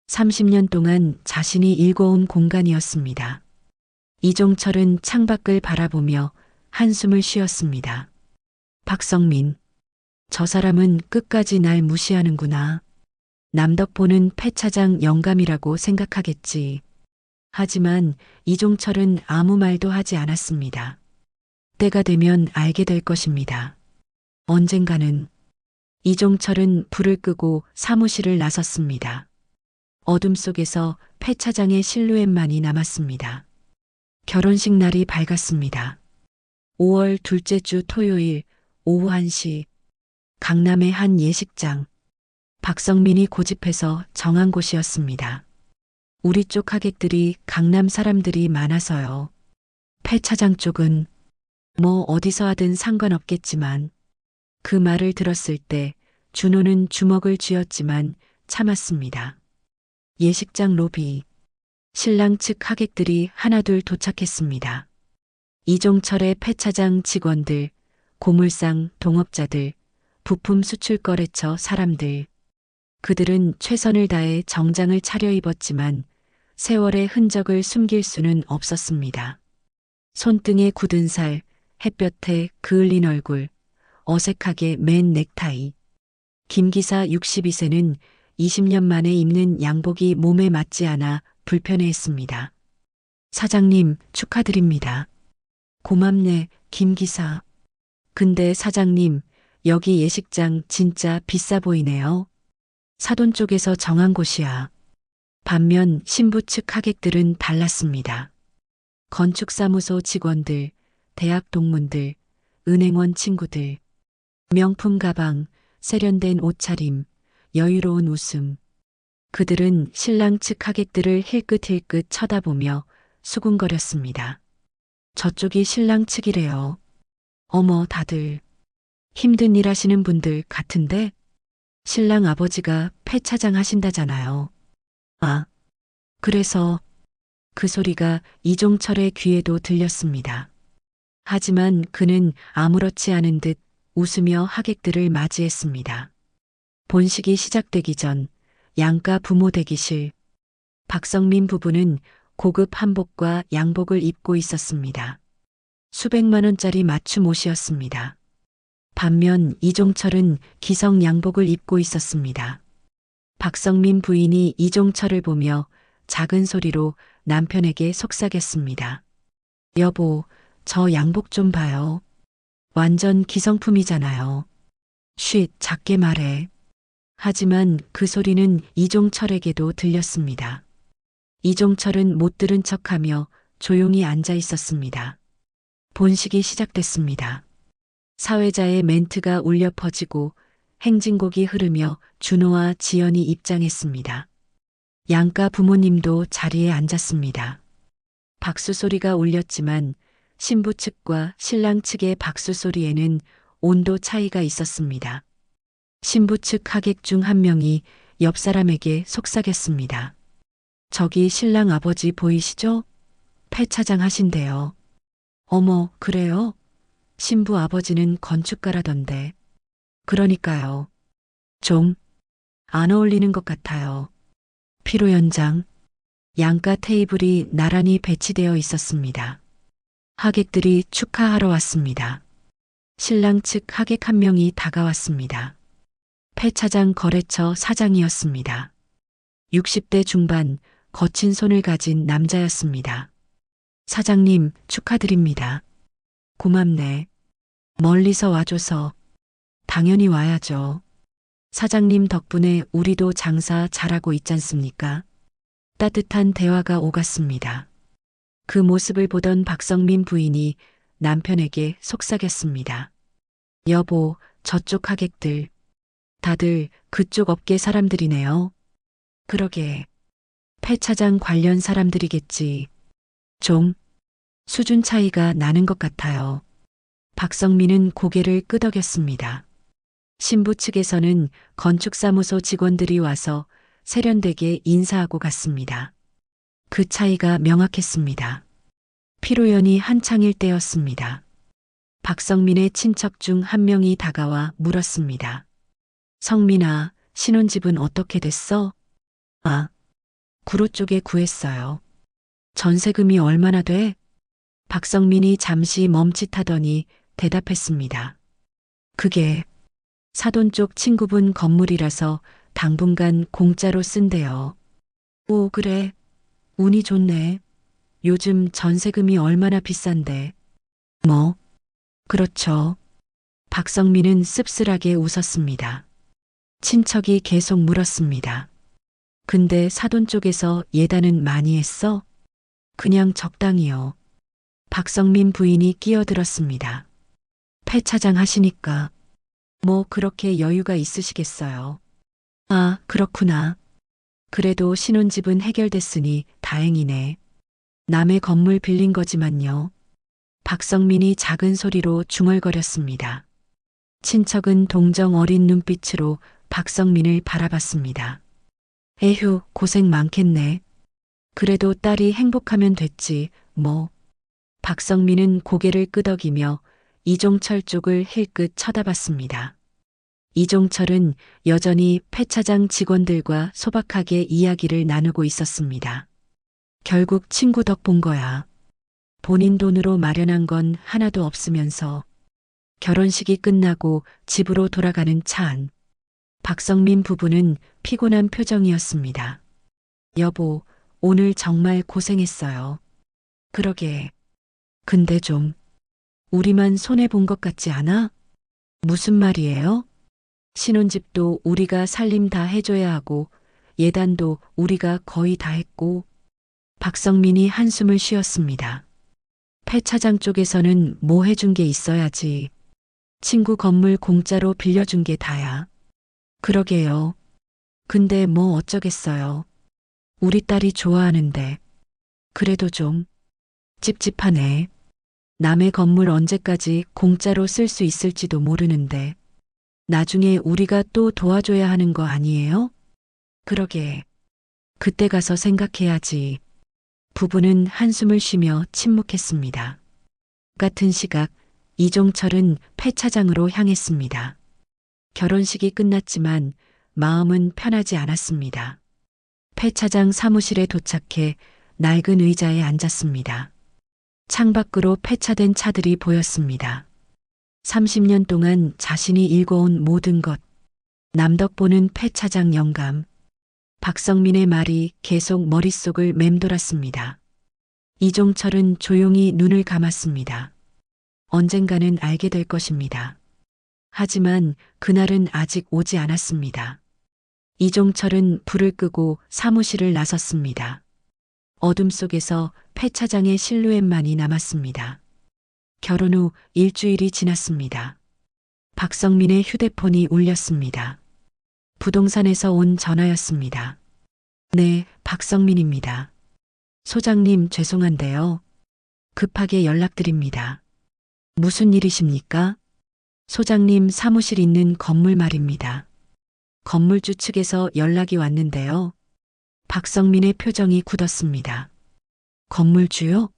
30년 동안 자신이 일궈온 공간이었습니다. 이종철은 창밖을 바라보며 한숨을 쉬었습니다. 박성민, 저 사람은 끝까지 날 무시하는구나. 남덕 보는 폐차장 영감이라고 생각하겠지. 하지만 이종철은 아무 말도 하지 않았습니다. 때가 되면 알게 될 것입니다. 언젠가는. 이종철은 불을 끄고 사무실을 나섰습니다. 어둠 속에서 폐차장의 실루엣만이 남았습니다. 결혼식 날이 밝았습니다. 5월 둘째 주 토요일 오후 1시 강남의 한 예식장. 박성민이 고집해서 정한 곳이었습니다. 우리 쪽 하객들이 강남 사람들이 많아서요. 폐차장 쪽은 뭐 어디서 하든 상관없겠지만 그 말을 들었을 때 준호는 주먹을 쥐었지만 참았습니다. 예식장 로비. 신랑 측 하객들이 하나둘 도착했습니다. 이종철의 폐차장 직원들, 고물상 동업자들, 부품 수출 거래처 사람들. 그들은 최선을 다해 정장을 차려입었지만 세월의 흔적을 숨길 수는 없었습니다. 손등에 굳은 살, 햇볕에 그을린 얼굴, 어색하게 맨 넥타이. 김 기사 62세는 20년 만에 입는 양복이 몸에 맞지 않아 불편해했습니다. 사장님, 축하드립니다. 고맙네, 김 기사. 근데 사장님, 여기 예식장 진짜 비싸 보이네요. 사돈 쪽에서 정한 곳이야. 반면 신부 측 하객들은 달랐습니다. 건축사무소 직원들, 대학 동문들, 은행원 친구들, 명품 가방, 세련된 옷차림, 여유로운 웃음. 그들은 신랑 측 하객들을 힐끗힐끗 쳐다보며 수군거렸습니다. 저쪽이 신랑 측이래요. 어머, 다들 힘든 일 하시는 분들 같은데? 신랑 아버지가 폐차장 하신다잖아요. 아, 그래서 그 소리가 이종철의 귀에도 들렸습니다. 하지만 그는 아무렇지 않은 듯 웃으며 하객들을 맞이했습니다. 본식이 시작되기 전 양가 부모 대기실. 박성민 부부는 고급 한복과 양복을 입고 있었습니다. 수백만 원짜리 맞춤 옷이었습니다. 반면 이종철은 기성 양복을 입고 있었습니다. 박성민 부인이 이종철을 보며 작은 소리로 남편에게 속삭였습니다. 여보, 저 양복 좀 봐요. 완전 기성품이잖아요. 쉿, 작게 말해. 하지만 그 소리는 이종철에게도 들렸습니다. 이종철은 못 들은 척하며 조용히 앉아 있었습니다. 본식이 시작됐습니다. 사회자의 멘트가 울려 퍼지고 행진곡이 흐르며 준호와 지연이 입장했습니다. 양가 부모님도 자리에 앉았습니다. 박수 소리가 울렸지만 신부 측과 신랑 측의 박수 소리에는 온도 차이가 있었습니다. 신부 측 하객 중 한 명이 옆 사람에게 속삭였습니다. 저기 신랑 아버지 보이시죠? 폐차장 하신대요. 어머, 그래요? 신부 아버지는 건축가라던데. 그러니까요. 좀 안 어울리는 것 같아요. 피로 연장. 양가 테이블이 나란히 배치되어 있었습니다. 하객들이 축하하러 왔습니다. 신랑 측 하객 한 명이 다가왔습니다. 폐차장 거래처 사장이었습니다. 60대 중반, 거친 손을 가진 남자였습니다. 사장님, 축하드립니다. 고맙네. 멀리서 와줘서. 당연히 와야죠. 사장님 덕분에 우리도 장사 잘하고 있잖습니까? 따뜻한 대화가 오갔습니다. 그 모습을 보던 박성민 부인이 남편에게 속삭였습니다. 여보, 저쪽 하객들. 다들 그쪽 업계 사람들이네요. 그러게. 폐차장 관련 사람들이겠지. 좀 수준 차이가 나는 것 같아요. 박성민은 고개를 끄덕였습니다. 신부 측에서는 건축사무소 직원들이 와서 세련되게 인사하고 갔습니다. 그 차이가 명확했습니다. 피로연이 한창일 때였습니다. 박성민의 친척 중 한 명이 다가와 물었습니다. 성민아, 신혼집은 어떻게 됐어? 아, 구로 쪽에 구했어요. 전세금이 얼마나 돼? 박성민이 잠시 멈칫하더니 대답했습니다. 그게 사돈 쪽 친구분 건물이라서 당분간 공짜로 쓴대요. 오, 그래. 운이 좋네. 요즘 전세금이 얼마나 비싼데. 뭐? 그렇죠. 박성민은 씁쓸하게 웃었습니다. 친척이 계속 물었습니다. 근데 사돈 쪽에서 예단은 많이 했어? 그냥 적당히요. 박성민 부인이 끼어들었습니다. 폐차장 하시니까 뭐 그렇게 여유가 있으시겠어요. 아, 그렇구나. 그래도 신혼집은 해결됐으니 다행이네. 남의 건물 빌린 거지만요. 박성민이 작은 소리로 중얼거렸습니다. 친척은 동정 어린 눈빛으로 박성민을 바라봤습니다. 에휴, 고생 많겠네. 그래도 딸이 행복하면 됐지, 뭐. 박성민은 고개를 끄덕이며 이종철 쪽을 힐끗 쳐다봤습니다. 이종철은 여전히 폐차장 직원들과 소박하게 이야기를 나누고 있었습니다. 결국 친구 덕 본 거야. 본인 돈으로 마련한 건 하나도 없으면서 결혼식이 끝나고 집으로 돌아가는 차 안. 박성민 부부는 피곤한 표정이었습니다. 여보, 오늘 정말 고생했어요. 그러게. 근데 좀 우리만 손해본 것 같지 않아? 무슨 말이에요? 신혼집도 우리가 살림 다 해줘야 하고 예단도 우리가 거의 다 했고. 박성민이 한숨을 쉬었습니다. 폐차장 쪽에서는 뭐 해준 게 있어야지. 친구 건물 공짜로 빌려준 게 다야. 그러게요. 근데 뭐 어쩌겠어요. 우리 딸이 좋아하는데. 그래도 좀 찝찝하네. 남의 건물 언제까지 공짜로 쓸 수 있을지도 모르는데. 나중에 우리가 또 도와줘야 하는 거 아니에요? 그러게. 그때 가서 생각해야지. 부부는 한숨을 쉬며 침묵했습니다. 같은 시각 이종철은 폐차장으로 향했습니다. 결혼식이 끝났지만 마음은 편하지 않았습니다. 폐차장 사무실에 도착해 낡은 의자에 앉았습니다. 창밖으로 폐차된 차들이 보였습니다. 30년 동안 자신이 읽어온 모든 것, 남덕보는 폐차장 영감. 박성민의 말이 계속 머릿속을 맴돌았습니다. 이종철은 조용히 눈을 감았습니다. 언젠가는 알게 될 것입니다. 하지만 그날은 아직 오지 않았습니다. 이종철은 불을 끄고 사무실을 나섰습니다. 어둠 속에서 폐차장의 실루엣만이 남았습니다. 결혼 후 일주일이 지났습니다. 박성민의 휴대폰이 울렸습니다. 부동산에서 온 전화였습니다. 네, 박성민입니다. 소장님, 죄송한데요. 급하게 연락드립니다. 무슨 일이십니까? 소장님 사무실 있는 건물 말입니다. 건물주 측에서 연락이 왔는데요. 박성민의 표정이 굳었습니다. 건물주요?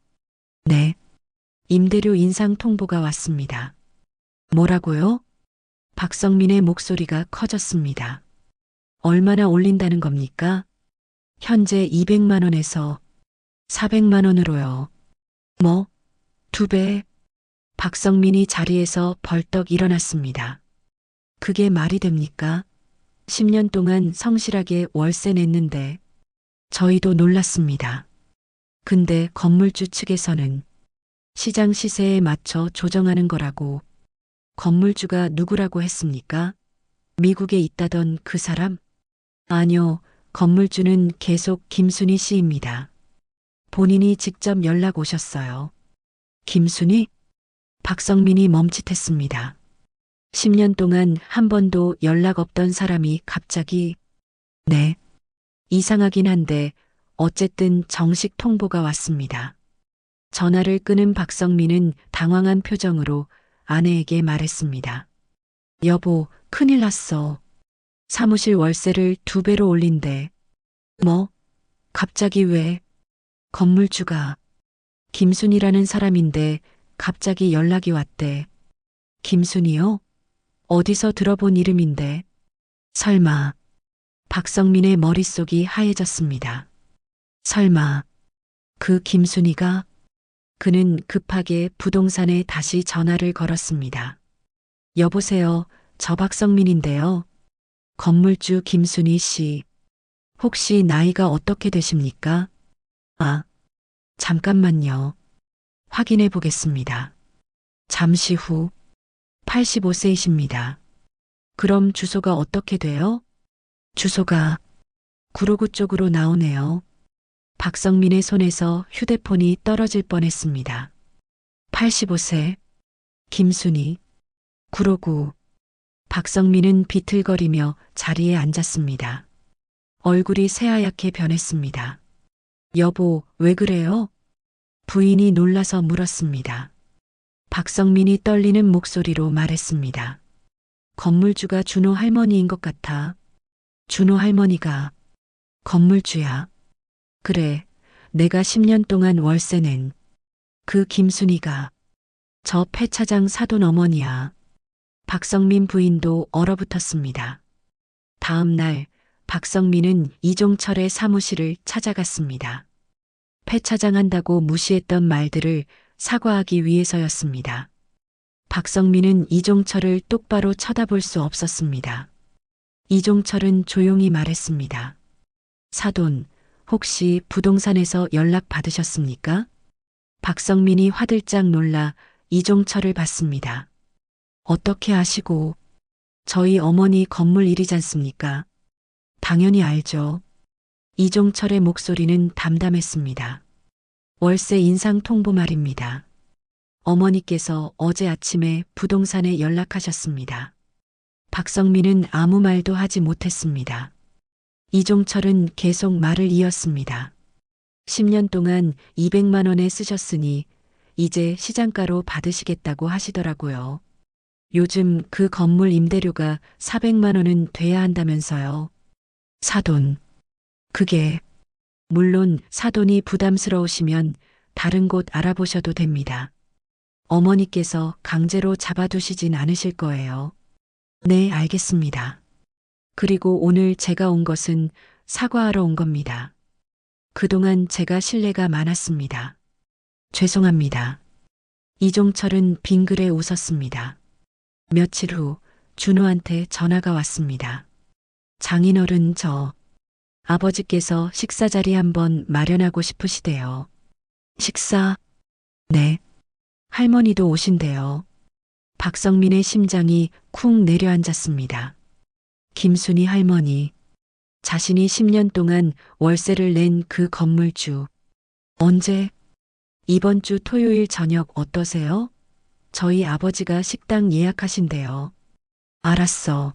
네. 임대료 인상 통보가 왔습니다. 뭐라고요? 박성민의 목소리가 커졌습니다. 얼마나 올린다는 겁니까? 현재 200만 원에서 400만 원으로요. 뭐? 2배? 박성민이 자리에서 벌떡 일어났습니다. 그게 말이 됩니까? 10년 동안 성실하게 월세 냈는데 저희도 놀랐습니다. 근데 건물주 측에서는 시장 시세에 맞춰 조정하는 거라고. 건물주가 누구라고 했습니까? 미국에 있다던 그 사람? 아니요, 건물주는 계속 김순희 씨입니다. 본인이 직접 연락 오셨어요. 김순희? 박성민이 멈칫했습니다. 10년 동안 한 번도 연락 없던 사람이 갑자기, 네, 이상하긴 한데 어쨌든 정식 통보가 왔습니다. 전화를 끊은 박성민은 당황한 표정으로 아내에게 말했습니다. 여보, 큰일 났어. 사무실 월세를 2배로 올린대. 뭐? 갑자기 왜? 건물주가 김순이라는 사람인데 갑자기 연락이 왔대. 김순이요? 어디서 들어본 이름인데? 설마. 박성민의 머릿속이 하얘졌습니다. 설마. 그 김순이가? 그는 급하게 부동산에 다시 전화를 걸었습니다. 여보세요, 저 박성민인데요. 건물주 김순희 씨. 혹시 나이가 어떻게 되십니까? 아, 잠깐만요. 확인해 보겠습니다. 잠시 후 85세이십니다. 그럼 주소가 어떻게 돼요? 주소가 구로구 쪽으로 나오네요. 박성민의 손에서 휴대폰이 떨어질 뻔했습니다. 85세 김순희 구로구. 박성민은 비틀거리며 자리에 앉았습니다. 얼굴이 새하얗게 변했습니다. 여보, 왜 그래요? 부인이 놀라서 물었습니다. 박성민이 떨리는 목소리로 말했습니다. 건물주가 준호 할머니인 것 같아. 준호 할머니가 건물주야. 그래, 내가 10년 동안 월세 낸 그 김순이가 저 폐차장 사돈 어머니야. 박성민 부인도 얼어붙었습니다. 다음 날 박성민은 이종철의 사무실을 찾아갔습니다. 폐차장한다고 무시했던 말들을 사과하기 위해서였습니다. 박성민은 이종철을 똑바로 쳐다볼 수 없었습니다. 이종철은 조용히 말했습니다. 사돈, 혹시 부동산에서 연락 받으셨습니까? 박성민이 화들짝 놀라 이종철을 봤습니다. 어떻게 아시고? 저희 어머니 건물 일이지 않습니까? 당연히 알죠. 이종철의 목소리는 담담했습니다. 월세 인상 통보 말입니다. 어머니께서 어제 아침에 부동산에 연락하셨습니다. 박성민은 아무 말도 하지 못했습니다. 이종철은 계속 말을 이었습니다. 10년 동안 200만 원에 쓰셨으니 이제 시장가로 받으시겠다고 하시더라고요. 요즘 그 건물 임대료가 400만 원은 돼야 한다면서요. 사돈. 그게 물론 사돈이 부담스러우시면 다른 곳 알아보셔도 됩니다. 어머니께서 강제로 잡아두시진 않으실 거예요. 네, 알겠습니다. 그리고 오늘 제가 온 것은 사과하러 온 겁니다. 그동안 제가 신뢰가 많았습니다. 죄송합니다. 이종철은 빙그레 웃었습니다. 며칠 후 준호한테 전화가 왔습니다. 장인어른 아버지께서 식사 자리 한번 마련하고 싶으시대요. 식사? 네. 할머니도 오신대요. 박성민의 심장이 쿵 내려앉았습니다. 김순희 할머니. 자신이 10년 동안 월세를 낸 그 건물주. 언제? 이번 주 토요일 저녁 어떠세요? 저희 아버지가 식당 예약하신대요. 알았어.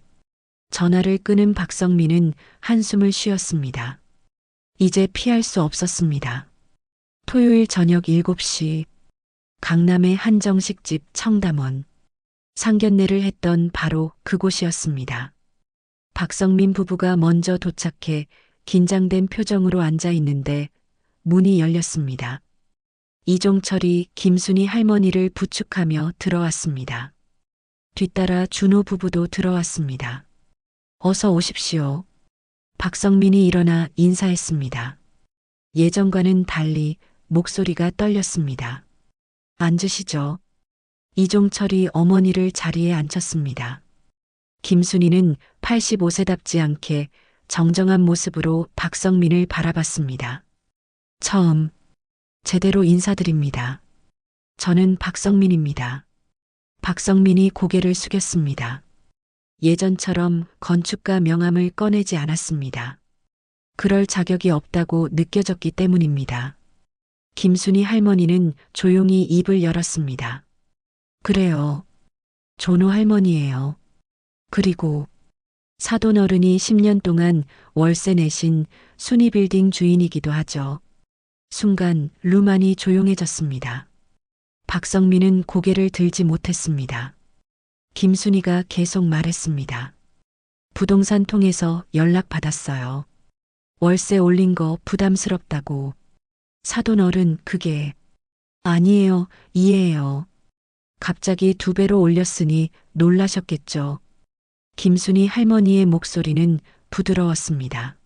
전화를 끊은 박성민은 한숨을 쉬었습니다. 이제 피할 수 없었습니다. 토요일 저녁 7시 강남의 한정식집 청담원. 상견례를 했던 바로 그곳이었습니다. 박성민 부부가 먼저 도착해 긴장된 표정으로 앉아 있는데 문이 열렸습니다. 이종철이 김순희 할머니를 부축하며 들어왔습니다. 뒤따라 준호 부부도 들어왔습니다. 어서 오십시오. 박성민이 일어나 인사했습니다. 예전과는 달리 목소리가 떨렸습니다. 앉으시죠. 이종철이 어머니를 자리에 앉혔습니다. 김순희는 85세답지 않게 정정한 모습으로 박성민을 바라봤습니다. 처음 제대로 인사드립니다. 저는 박성민입니다. 박성민이 고개를 숙였습니다. 예전처럼 건축가 명함을 꺼내지 않았습니다. 그럴 자격이 없다고 느껴졌기 때문입니다. 김순희 할머니는 조용히 입을 열었습니다. 그래요. 존호 할머니예요. 그리고 사돈 어른이 10년 동안 월세 내신 순이빌딩 주인이기도 하죠. 순간 루만이 조용해졌습니다. 박성민은 고개를 들지 못했습니다. 김순희가 계속 말했습니다. 부동산 통해서 연락받았어요. 월세 올린 거 부담스럽다고. 사돈 어른 그게 아니에요. 이해해요. 갑자기 2배로 올렸으니 놀라셨겠죠. 김순희 할머니의 목소리는 부드러웠습니다.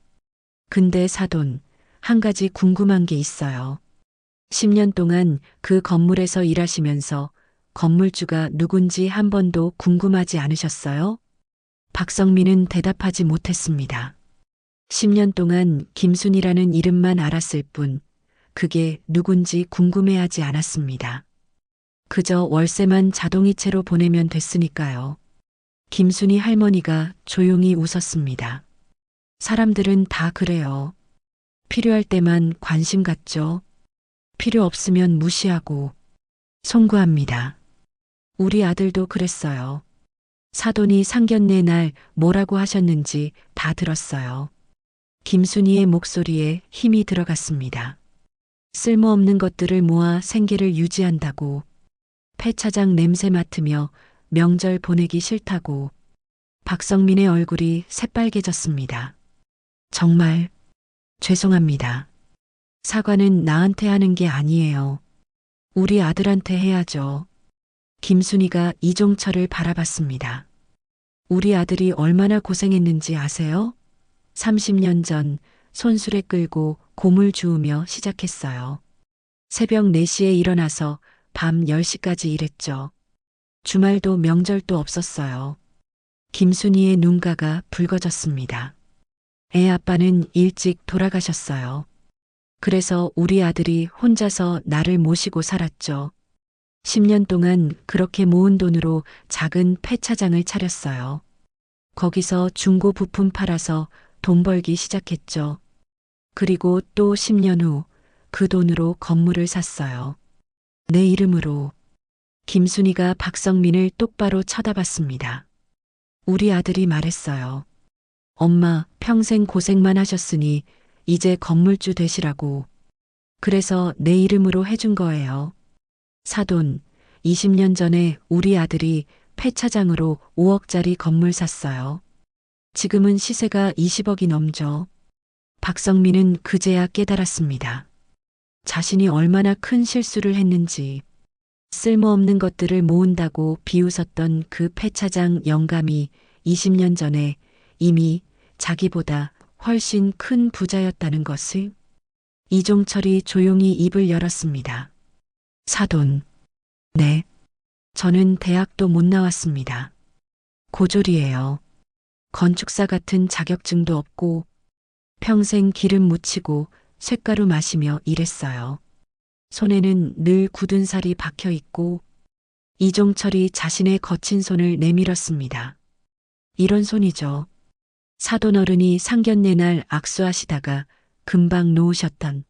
근데 사돈, 한 가지 궁금한 게 있어요. 10년 동안 그 건물에서 일하시면서 건물주가 누군지 한 번도 궁금하지 않으셨어요? 박성민은 대답하지 못했습니다. 10년 동안 김순이라는 이름만 알았을 뿐 그게 누군지 궁금해하지 않았습니다. 그저 월세만 자동이체로 보내면 됐으니까요. 김순이 할머니가 조용히 웃었습니다. 사람들은 다 그래요. 필요할 때만 관심 갖죠. 필요 없으면 무시하고. 송구합니다. 우리 아들도 그랬어요. 사돈이 상견례 날 뭐라고 하셨는지 다 들었어요. 김순희의 목소리에 힘이 들어갔습니다. 쓸모없는 것들을 모아 생계를 유지한다고. 폐차장 냄새 맡으며 명절 보내기 싫다고. 박성민의 얼굴이 새빨개졌습니다. 정말 죄송합니다. 사과는 나한테 하는 게 아니에요. 우리 아들한테 해야죠. 김순희가 이종철을 바라봤습니다. 우리 아들이 얼마나 고생했는지 아세요? 30년 전 손수레 끌고 고물 주우며 시작했어요. 새벽 4시에 일어나서 밤 10시까지 일했죠. 주말도 명절도 없었어요. 김순희의 눈가가 붉어졌습니다. 애 아빠는 일찍 돌아가셨어요. 그래서 우리 아들이 혼자서 나를 모시고 살았죠. 10년 동안 그렇게 모은 돈으로 작은 폐차장을 차렸어요. 거기서 중고 부품 팔아서 돈 벌기 시작했죠. 그리고 또 10년 후 그 돈으로 건물을 샀어요. 내 이름으로. 김순희가 박성민을 똑바로 쳐다봤습니다. 우리 아들이 말했어요. 엄마 평생 고생만 하셨으니 이제 건물주 되시라고. 그래서 내 이름으로 해준 거예요. 사돈, 20년 전에 우리 아들이 폐차장으로 5억짜리 건물 샀어요. 지금은 시세가 20억이 넘죠. 박성민은 그제야 깨달았습니다. 자신이 얼마나 큰 실수를 했는지. 쓸모없는 것들을 모은다고 비웃었던 그 폐차장 영감이 20년 전에 이미 자기보다 훨씬 큰 부자였다는 것을. 이종철이 조용히 입을 열었습니다. 사돈. 네. 저는 대학도 못 나왔습니다. 고졸이에요. 건축사 같은 자격증도 없고 평생 기름 묻히고 쇳가루 마시며 일했어요. 손에는 늘 굳은 살이 박혀 있고. 이종철이 자신의 거친 손을 내밀었습니다. 이런 손이죠. 사돈 어른이 상견례 날 악수하시다가 금방 놓으셨던.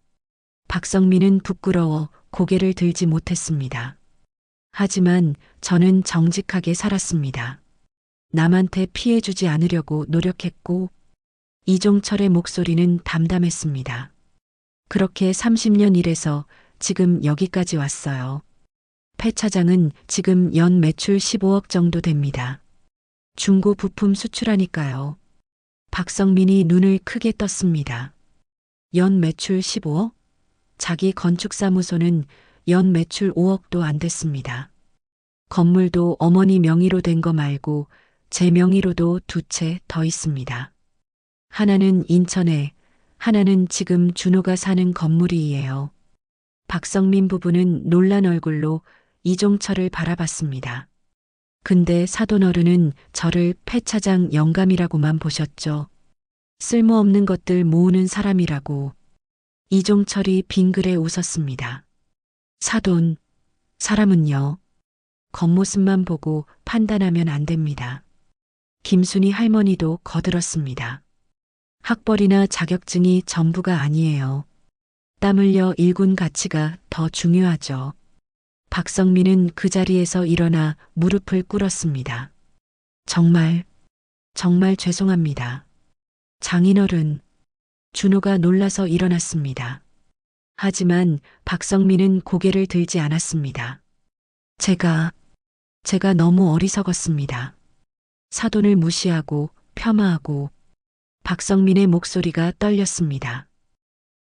박성민은 부끄러워 고개를 들지 못했습니다. 하지만 저는 정직하게 살았습니다. 남한테 피해 주지 않으려고 노력했고. 이종철의 목소리는 담담했습니다. 그렇게 30년 일해서 지금 여기까지 왔어요. 폐차장은 지금 연 매출 15억 정도 됩니다. 중고 부품 수출하니까요. 박성민이 눈을 크게 떴습니다. 연 매출 15억? 자기 건축사무소는 연 매출 5억도 안 됐습니다. 건물도 어머니 명의로 된 거 말고 제 명의로도 2채 더 있습니다. 하나는 인천에, 하나는 지금 준호가 사는 건물이에요. 박성민 부부는 놀란 얼굴로 이종철을 바라봤습니다. 근데 사돈어른은 저를 폐차장 영감이라고만 보셨죠. 쓸모없는 것들 모으는 사람이라고. 이종철이 빙그레 웃었습니다. 사돈, 사람은요. 겉모습만 보고 판단하면 안 됩니다. 김순희 할머니도 거들었습니다. 학벌이나 자격증이 전부가 아니에요. 땀 흘려 일군 가치가 더 중요하죠. 박성민은 그 자리에서 일어나 무릎을 꿇었습니다. 정말 죄송합니다. 장인어른, 준호가 놀라서 일어났습니다. 하지만 박성민은 고개를 들지 않았습니다. 제가 너무 어리석었습니다. 사돈을 무시하고 폄하하고. 박성민의 목소리가 떨렸습니다.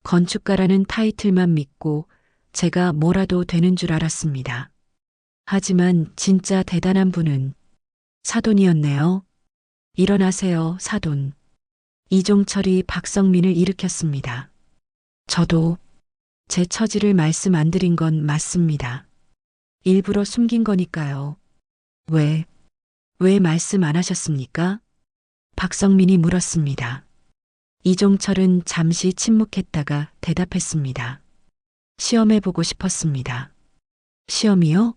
건축가라는 타이틀만 믿고 제가 뭐라도 되는 줄 알았습니다. 하지만 진짜 대단한 분은 사돈이었네요. 일어나세요, 사돈. 이종철이 박성민을 일으켰습니다. 저도 제 처지를 말씀 안 드린 건 맞습니다. 일부러 숨긴 거니까요. 왜 말씀 안 하셨습니까? 박성민이 물었습니다. 이종철은 잠시 침묵했다가 대답했습니다. 시험해보고 싶었습니다. 시험이요?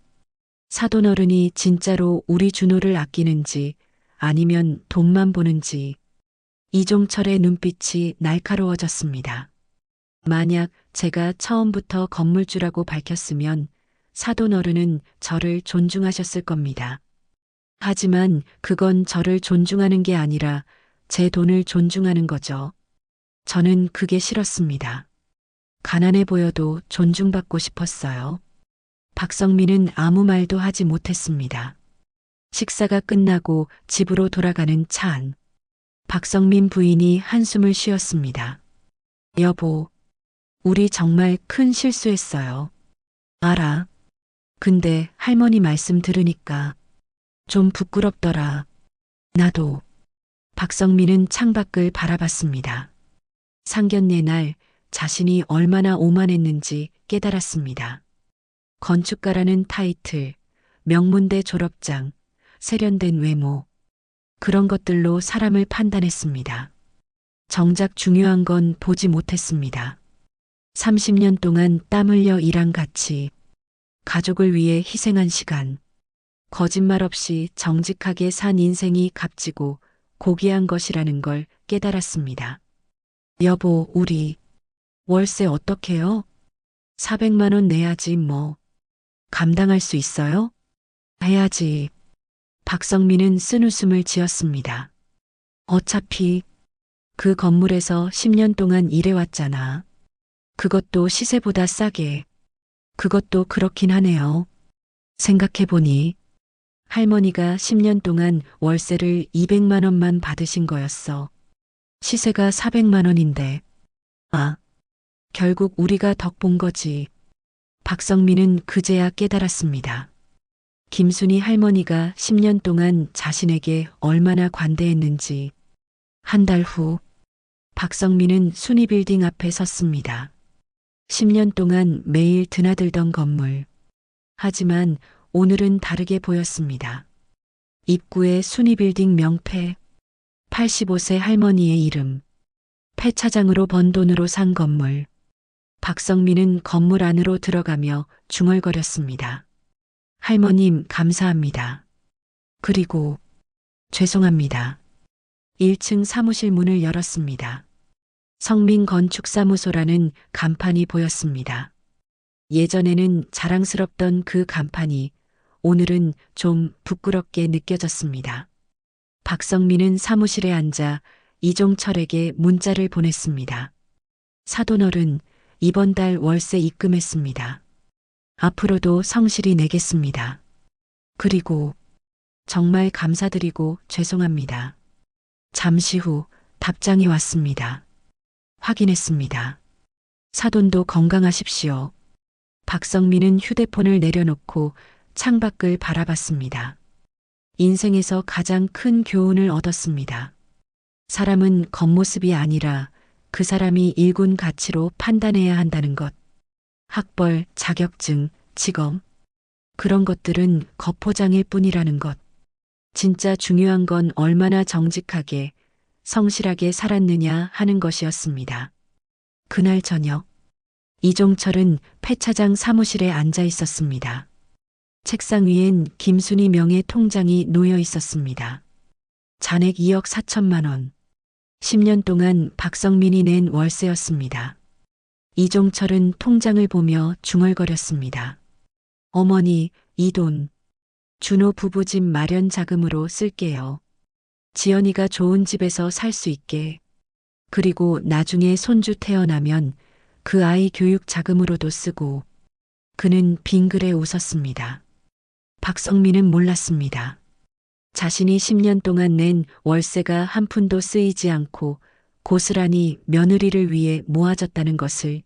사돈어른이 진짜로 우리 준호를 아끼는지 아니면 돈만 보는지. 이종철의 눈빛이 날카로워졌습니다. 만약 제가 처음부터 건물주라고 밝혔으면 사돈어른은 저를 존중하셨을 겁니다. 하지만 그건 저를 존중하는 게 아니라 제 돈을 존중하는 거죠. 저는 그게 싫었습니다. 가난해 보여도 존중받고 싶었어요. 박성민은 아무 말도 하지 못했습니다. 식사가 끝나고 집으로 돌아가는 차 안. 박성민 부인이 한숨을 쉬었습니다. 여보, 우리 정말 큰 실수했어요. 알아. 근데 할머니 말씀 들으니까 좀 부끄럽더라. 나도. 박성민은 창밖을 바라봤습니다. 상견례 날 자신이 얼마나 오만했는지 깨달았습니다. 건축가라는 타이틀, 명문대 졸업장, 세련된 외모, 그런 것들로 사람을 판단했습니다. 정작 중요한 건 보지 못했습니다. 30년 동안 땀 흘려 일한 가치, 가족을 위해 희생한 시간, 거짓말 없이 정직하게 산 인생이 값지고 고귀한 것이라는 걸 깨달았습니다. 여보, 우리 월세 어떡해요? 400만 원 내야지 뭐. 감당할 수 있어요? 해야지. 박성민은 쓴웃음을 지었습니다. 어차피 그 건물에서 10년 동안 일해왔잖아. 그것도 시세보다 싸게. 그것도 그렇긴 하네요. 생각해보니 할머니가 10년 동안 월세를 200만 원만 받으신 거였어. 시세가 400만 원인데. 아, 결국 우리가 덕 본 거지. 박성민은 그제야 깨달았습니다. 김순희 할머니가 10년 동안 자신에게 얼마나 관대했는지. 한 달 후, 박성민은 순이빌딩 앞에 섰습니다. 10년 동안 매일 드나들던 건물. 하지만 오늘은 다르게 보였습니다. 입구에 순이빌딩 명패, 85세 할머니의 이름, 폐차장으로 번 돈으로 산 건물. 박성민은 건물 안으로 들어가며 중얼거렸습니다. 할머님, 감사합니다. 그리고 죄송합니다. 1층 사무실 문을 열었습니다. 성민건축사무소라는 간판이 보였습니다. 예전에는 자랑스럽던 그 간판이 오늘은 좀 부끄럽게 느껴졌습니다. 박성민은 사무실에 앉아 이종철에게 문자를 보냈습니다. 사돈어른, 이번 달 월세 입금했습니다. 앞으로도 성실히 내겠습니다. 그리고 정말 감사드리고 죄송합니다. 잠시 후 답장이 왔습니다. 확인했습니다. 사돈도 건강하십시오. 박성민은 휴대폰을 내려놓고 창밖을 바라봤습니다. 인생에서 가장 큰 교훈을 얻었습니다. 사람은 겉모습이 아니라 그 사람이 일군 가치로 판단해야 한다는 것. 학벌, 자격증, 직업, 그런 것들은 겉포장일 뿐이라는 것. 진짜 중요한 건 얼마나 정직하게, 성실하게 살았느냐 하는 것이었습니다. 그날 저녁, 이종철은 폐차장 사무실에 앉아 있었습니다. 책상 위엔 김순희 명의 통장이 놓여 있었습니다. 잔액 2억 4천만 원. 10년 동안 박성민이 낸 월세였습니다. 이종철은 통장을 보며 중얼거렸습니다. 어머니, 이 돈, 준호 부부 집 마련 자금으로 쓸게요. 지연이가 좋은 집에서 살 수 있게. 그리고 나중에 손주 태어나면 그 아이 교육 자금으로도 쓰고. 그는 빙그레 웃었습니다. 박성민은 몰랐습니다. 자신이 10년 동안 낸 월세가 한 푼도 쓰이지 않고 고스란히 며느리를 위해 모아졌다는 것을,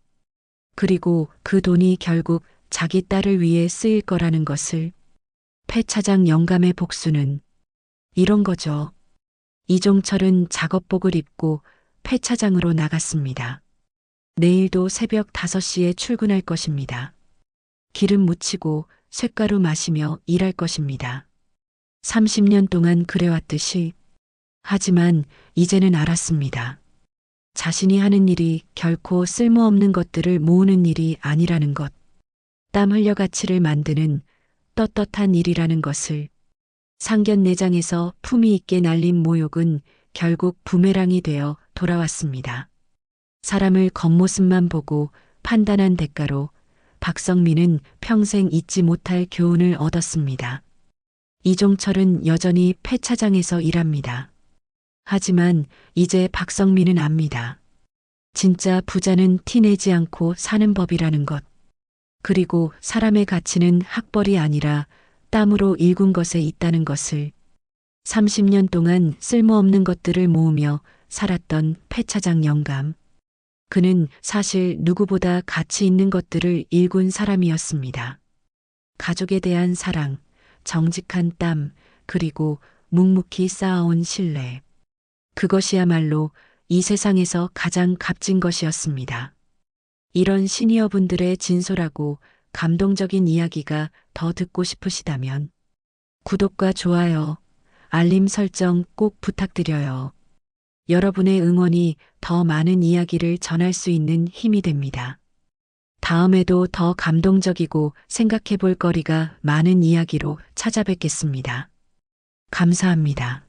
그리고 그 돈이 결국 자기 딸을 위해 쓰일 거라는 것을. 폐차장 영감의 복수는 이런 거죠. 이종철은 작업복을 입고 폐차장으로 나갔습니다. 내일도 새벽 5시에 출근할 것입니다. 기름 묻히고 쇳가루 마시며 일할 것입니다. 30년 동안 그래왔듯이. 하지만 이제는 알았습니다. 자신이 하는 일이 결코 쓸모없는 것들을 모으는 일이 아니라는 것. 땀 흘려 가치를 만드는 떳떳한 일이라는 것을. 상견례장에서 품위 있게 날린 모욕은 결국 부메랑이 되어 돌아왔습니다. 사람을 겉모습만 보고 판단한 대가로 박성민은 평생 잊지 못할 교훈을 얻었습니다. 이종철은 여전히 폐차장에서 일합니다. 하지만 이제 박성민은 압니다. 진짜 부자는 티내지 않고 사는 법이라는 것. 그리고 사람의 가치는 학벌이 아니라 땀으로 일군 것에 있다는 것을. 30년 동안 쓸모없는 것들을 모으며 살았던 폐차장 영감. 그는 사실 누구보다 가치 있는 것들을 일군 사람이었습니다. 가족에 대한 사랑, 정직한 땀, 그리고 묵묵히 쌓아온 신뢰. 그것이야말로 이 세상에서 가장 값진 것이었습니다. 이런 시니어분들의 진솔하고 감동적인 이야기가 더 듣고 싶으시다면 구독과 좋아요, 알림 설정 꼭 부탁드려요. 여러분의 응원이 더 많은 이야기를 전할 수 있는 힘이 됩니다. 다음에도 더 감동적이고 생각해 볼 거리가 많은 이야기로 찾아뵙겠습니다. 감사합니다.